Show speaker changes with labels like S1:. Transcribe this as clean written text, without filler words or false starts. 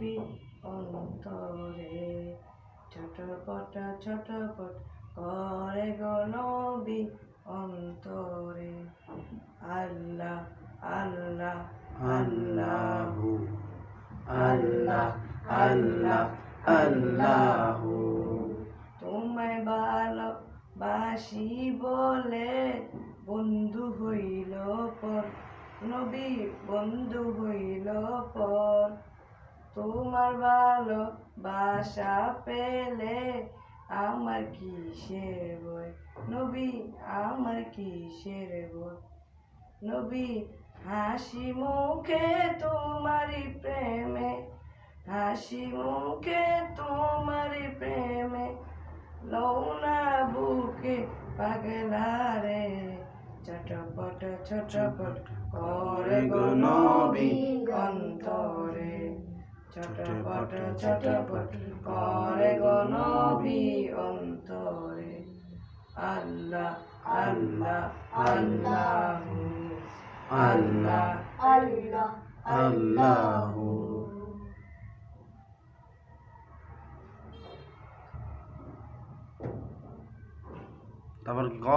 S1: নবী অন্তরে ছটপট ছটপট করে গো নবী অন্তরে আল্লাহ আল্লাহ
S2: আল্লাহু আল্লাহ আল্লাহ আল্লাহু
S1: তোমায় ভালোবাসি বলে বন্ধু হইল পর নবী বন্ধু হইল পর তোমার ভালোবাসা পেলে আমার কিসের ভয় নবী আমার কিসের ভয় নবী হাসি মুখে তোমারি প্রেমে হাসি মুখে তোমারি প্রেমে লৌনা বুকে পাগলা রে ছটপট ছটপট করে গো নবী অন্তরে ছটপট ছটপট করে গো নবী অন্তরে আল্লাহ আল্লাহ আল্লাহ আল্লাহ
S3: আল্লাহ
S2: আল্লাহু তারপর কি ক